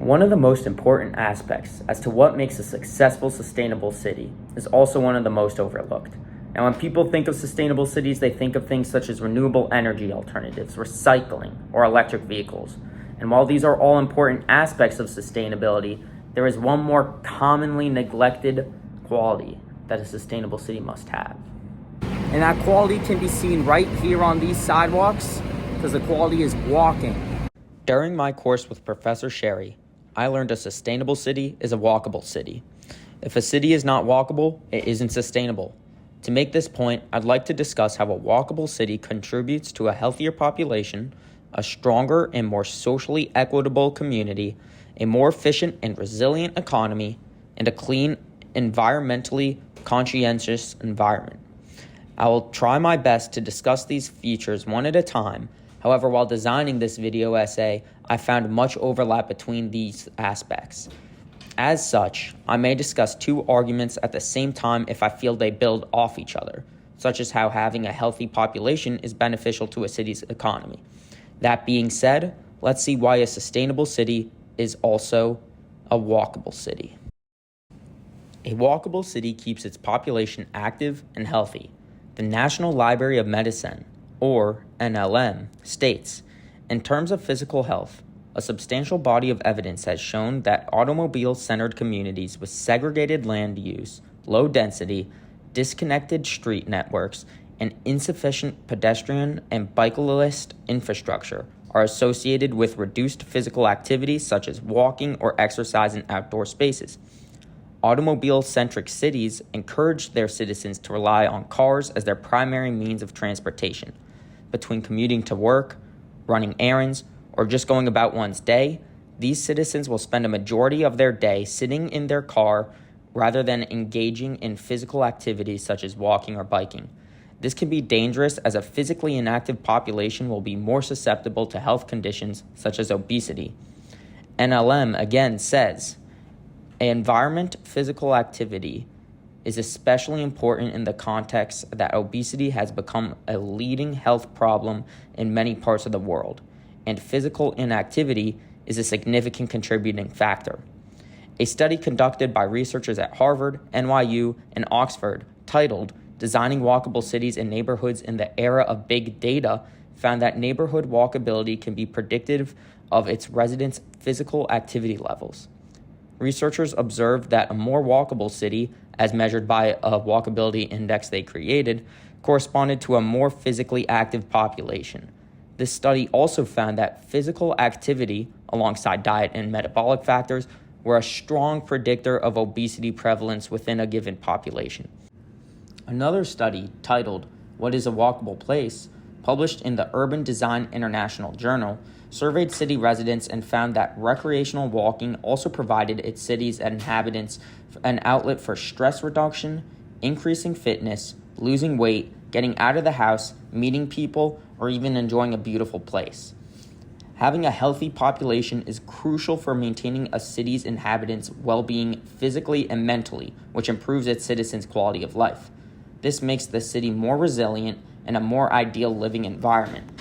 One of the most important aspects as to what makes a successful, sustainable city is also one of the most overlooked. Now, when people think of sustainable cities, they think of things such as renewable energy alternatives, recycling, or electric vehicles. And while these are all important aspects of sustainability, there is one more commonly neglected quality that a sustainable city must have. And that quality can be seen right here on these sidewalks, because the quality is walking. During my course with Professor Sherry, I learned a sustainable city is a walkable city. If a city is not walkable, it isn't sustainable. To make this point, I'd like to discuss how a walkable city contributes to a healthier population, a stronger and more socially equitable community, a more efficient and resilient economy, and a clean, environmentally conscientious environment. I will try my best to discuss these features one at a time. However, while designing this video essay, I found much overlap between these aspects. As such, I may discuss two arguments at the same time if I feel they build off each other, such as how having a healthy population is beneficial to a city's economy. That being said, let's see why a sustainable city is also a walkable city. A walkable city keeps its population active and healthy. The National Library of Medicine, or NLM, states, in terms of physical health, a substantial body of evidence has shown that automobile-centered communities with segregated land use, low density, disconnected street networks, and insufficient pedestrian and bicyclist infrastructure are associated with reduced physical activity such as walking or exercise in outdoor spaces. Automobile-centric cities encourage their citizens to rely on cars as their primary means of transportation. Between commuting to work, running errands, or just going about one's day, these citizens will spend a majority of their day sitting in their car rather than engaging in physical activities such as walking or biking. This can be dangerous as a physically inactive population will be more susceptible to health conditions such as obesity. NLM again says, environment physical activity is especially important in the context that obesity has become a leading health problem in many parts of the world, and physical inactivity is a significant contributing factor. A study conducted by researchers at Harvard, NYU, and Oxford, titled Designing Walkable Cities and Neighborhoods in the Era of Big Data, found that neighborhood walkability can be predictive of its residents' physical activity levels. Researchers observed that a more walkable city, as measured by a walkability index they created, corresponded to a more physically active population. This study also found that physical activity, alongside diet and metabolic factors, were a strong predictor of obesity prevalence within a given population. Another study, titled What is a Walkable Place?, published in the Urban Design International Journal, surveyed city residents and found that recreational walking also provided its city's inhabitants an outlet for stress reduction, increasing fitness, losing weight, getting out of the house, meeting people, or even enjoying a beautiful place. Having a healthy population is crucial for maintaining a city's inhabitants' well-being physically and mentally, which improves its citizens' quality of life. This makes the city more resilient and a more ideal living environment.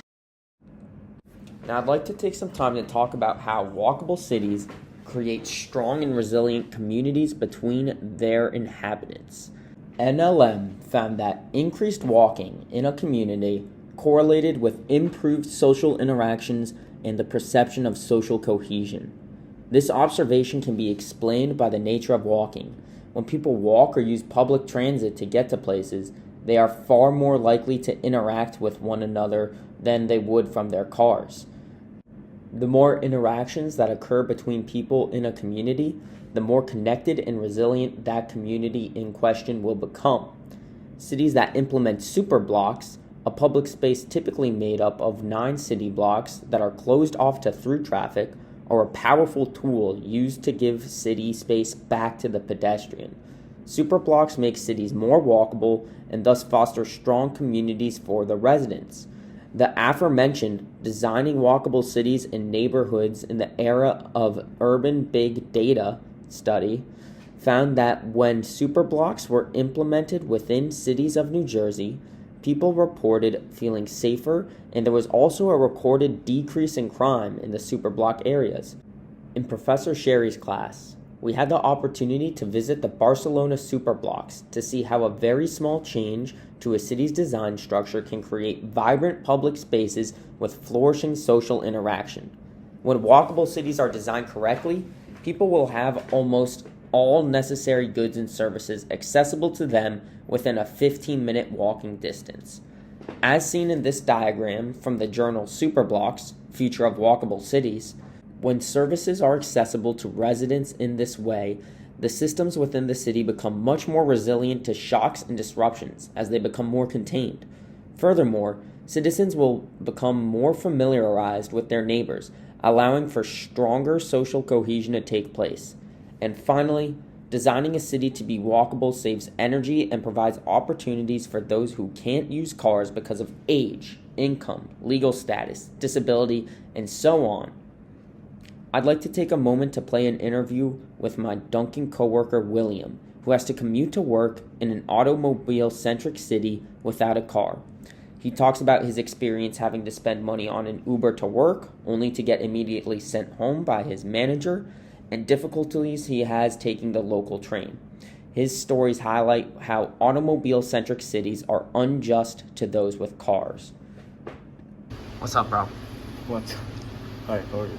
Now, I'd like to take some time to talk about how walkable cities create strong and resilient communities between their inhabitants. NLM found that increased walking in a community correlated with improved social interactions and the perception of social cohesion. This observation can be explained by the nature of walking. When people walk or use public transit to get to places, they are far more likely to interact with one another than they would from their cars. The more interactions that occur between people in a community, the more connected and resilient that community in question will become. Cities that implement super blocks, a public space typically made up of 9 city blocks that are closed off to through traffic, are a powerful tool used to give city space back to the pedestrian. Super blocks make cities more walkable and thus foster strong communities for the residents. The aforementioned Designing Walkable Cities and Neighborhoods in the Era of Urban Big Data study found that when superblocks were implemented within cities of New Jersey, people reported feeling safer, and there was also a recorded decrease in crime in the superblock areas. In Professor Sherry's class, we had the opportunity to visit the Barcelona superblocks to see how a very small change to a city's design structure can create vibrant public spaces with flourishing social interaction. When walkable cities are designed correctly, people will have almost all necessary goods and services accessible to them within a 15-minute walking distance. As seen in this diagram from the journal Superblocks, Future of Walkable Cities, when services are accessible to residents in this way, the systems within the city become much more resilient to shocks and disruptions as they become more contained. Furthermore, citizens will become more familiarized with their neighbors, allowing for stronger social cohesion to take place. And finally, designing a city to be walkable saves energy and provides opportunities for those who can't use cars because of age, income, legal status, disability, and so on. I'd like to take a moment to play an interview with my Duncan coworker William, who has to commute to work in an automobile-centric city without a car. He talks about his experience having to spend money on an Uber to work, only to get immediately sent home by his manager, and difficulties he has taking the local train. His stories highlight how automobile-centric cities are unjust to those with cars. What's up, bro? What? Hi, how are you?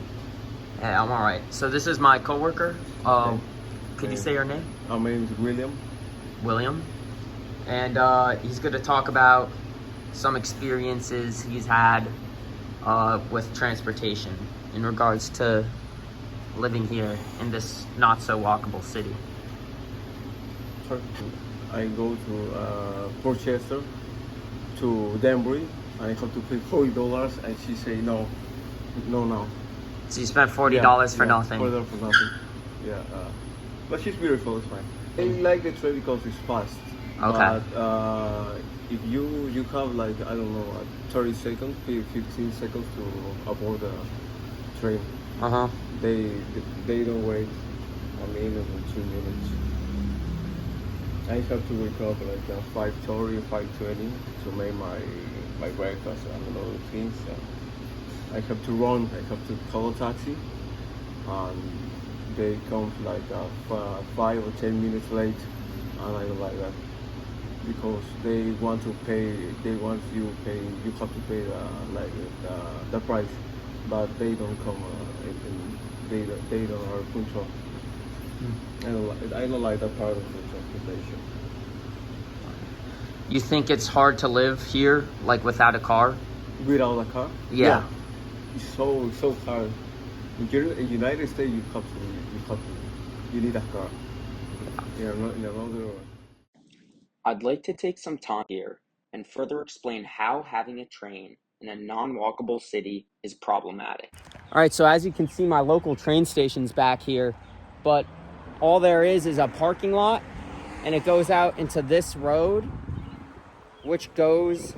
Hey, I'm alright. So this is my coworker. Okay. Could you say your name? My name is William. William. And he's going to talk about some experiences he's had with transportation in regards to living here in this not so walkable city. I go to Portchester to Danbury. I have to pay $40, and she say no. So you spent $40 for nothing. $40 for nothing. Yeah, but she's beautiful. It's fine. I like the train because it's fast. Okay. But if you have like, I don't know, 30 seconds, 15 seconds to aboard the train. They don't wait a minute or 2 minutes. I have to wake up like 5:30, 5:20 to make my breakfast and other things. I have to run. I have to call a taxi, and they come like 5 or 10 minutes late, and I don't like that because they want to pay. They want you pay. You have to pay the price, but they don't come. They don't are punctual. I don't like that part of the transportation. You think it's hard to live here, like without a car? Without a car? Yeah. It's so hard. In the United States, you need a car. You're not in another. I'd like to take some time here and further explain how having a train in a non-walkable city is problematic. All right, so as you can see, my local train station's back here, but all there is a parking lot, and it goes out into this road, which goes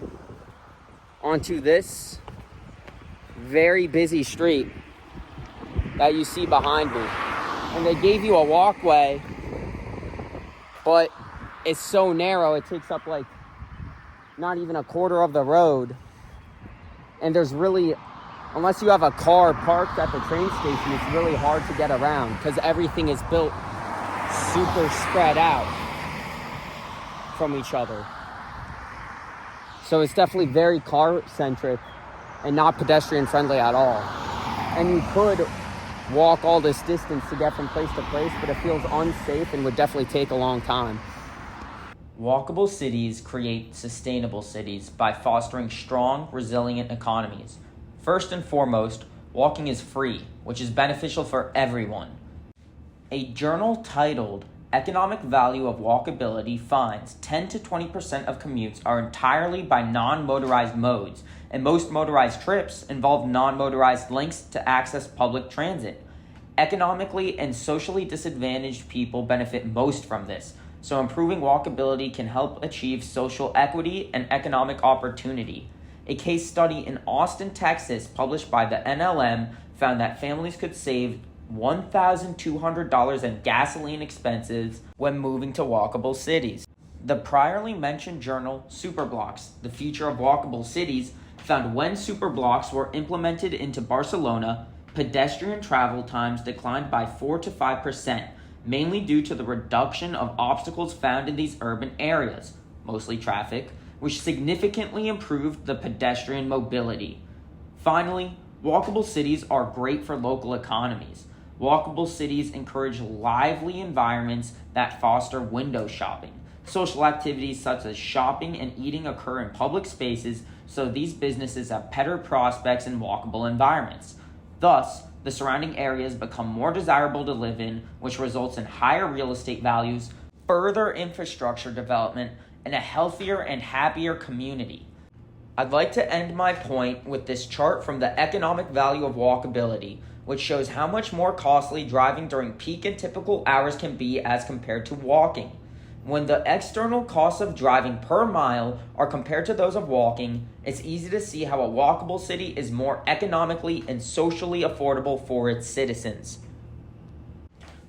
onto this very busy street that you see behind me. And they gave you a walkway, but it's so narrow, it takes up like not even a quarter of the road. And there's really, unless you have a car parked at the train station, it's really hard to get around because everything is built super spread out from each other. So it's definitely very car-centric and not pedestrian-friendly at all. And you could walk all this distance to get from place to place, but it feels unsafe and would definitely take a long time. Walkable cities create sustainable cities by fostering strong, resilient economies. First and foremost, walking is free, which is beneficial for everyone. A journal titled Economic Value of Walkability finds 10 to 20% of commutes are entirely by non-motorized modes, and most motorized trips involve non-motorized links to access public transit. Economically and socially disadvantaged people benefit most from this, so improving walkability can help achieve social equity and economic opportunity. A case study in Austin, Texas, published by the NLM, found that families could save $1,200 in gasoline expenses when moving to walkable cities. The priorly mentioned journal, Superblocks, The Future of Walkable Cities, found when superblocks were implemented into Barcelona, Pedestrian travel times declined by 4 to 5%, mainly due to the reduction of obstacles found in these urban areas, mostly traffic, which significantly improved the pedestrian mobility. Finally, walkable cities are great for local economies. Walkable cities encourage lively environments that foster window shopping. Social activities such as shopping and eating occur in public spaces, so these businesses have better prospects in walkable environments. Thus, the surrounding areas become more desirable to live in, which results in higher real estate values, further infrastructure development, and a healthier and happier community. I'd like to end my point with this chart from the economic value of walkability, which shows how much more costly driving during peak and typical hours can be as compared to walking. When the external costs of driving per mile are compared to those of walking, it's easy to see how a walkable city is more economically and socially affordable for its citizens.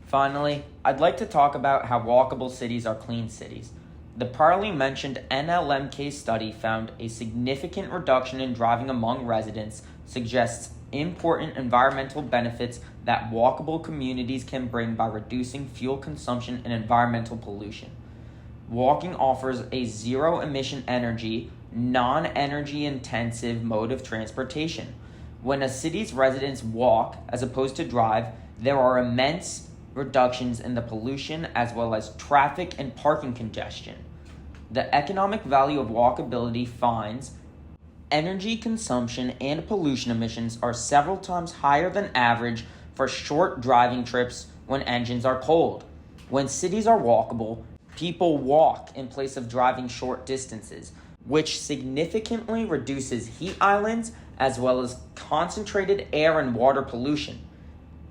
Finally, I'd like to talk about how walkable cities are clean cities. The priorly mentioned NLM case study found a significant reduction in driving among residents, suggests important environmental benefits that walkable communities can bring by reducing fuel consumption and environmental pollution. Walking offers a zero-emission energy, non-energy intensive mode of transportation. When a city's residents walk as opposed to drive, there are immense reductions in the pollution as well as traffic and parking congestion. The economic value of walkability finds energy consumption and pollution emissions are several times higher than average for short driving trips when engines are cold. When cities are walkable, people walk in place of driving short distances, which significantly reduces heat islands as well as concentrated air and water pollution.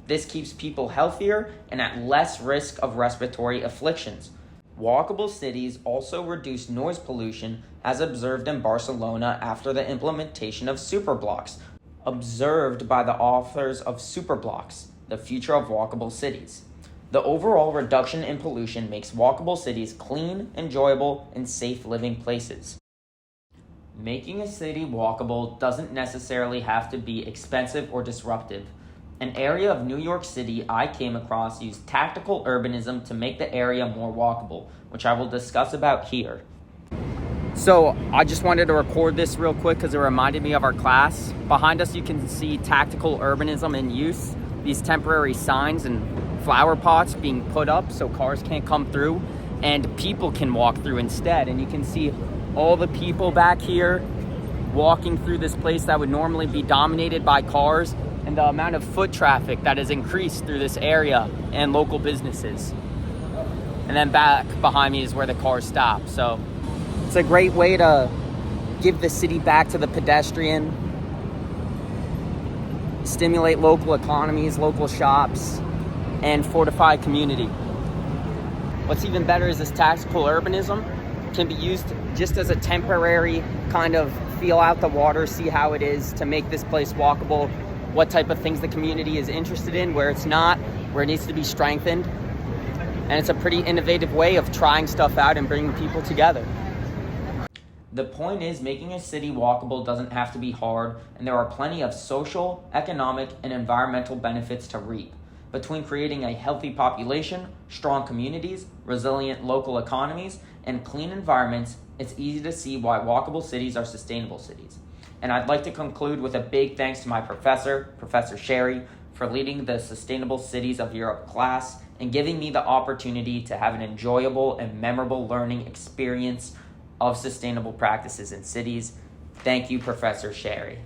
This keeps people healthier and at less risk of respiratory afflictions. Walkable cities also reduce noise pollution as observed in Barcelona after the implementation of superblocks, observed by the authors of Superblocks, The Future of Walkable Cities. The overall reduction in pollution makes walkable cities clean, enjoyable, and safe living places. Making a city walkable doesn't necessarily have to be expensive or disruptive. An area of New York City I came across used tactical urbanism to make the area more walkable, which I will discuss about here. So I just wanted to record this real quick because it reminded me of our class. Behind us you can see tactical urbanism in use, these temporary signs and flower pots being put up so cars can't come through and people can walk through instead. And you can see all the people back here walking through this place that would normally be dominated by cars, and the amount of foot traffic that has increased through this area and local businesses. And then back behind me is where the cars stop. So it's a great way to give the city back to the pedestrian, stimulate local economies, local shops, and fortify community. What's even better is this tactical urbanism can be used just as a temporary kind of feel out the water, see how it is to make this place walkable, what type of things the community is interested in, where it's not, where it needs to be strengthened. And it's a pretty innovative way of trying stuff out and bringing people together. The point is, making a city walkable doesn't have to be hard, and there are plenty of social, economic, and environmental benefits to reap. Between creating a healthy population, strong communities, resilient local economies, and clean environments, it's easy to see why walkable cities are sustainable cities. And I'd like to conclude with a big thanks to my professor, Professor Sherry, for leading the Sustainable Cities of Europe class and giving me the opportunity to have an enjoyable and memorable learning experience of sustainable practices in cities. Thank you, Professor Sherry.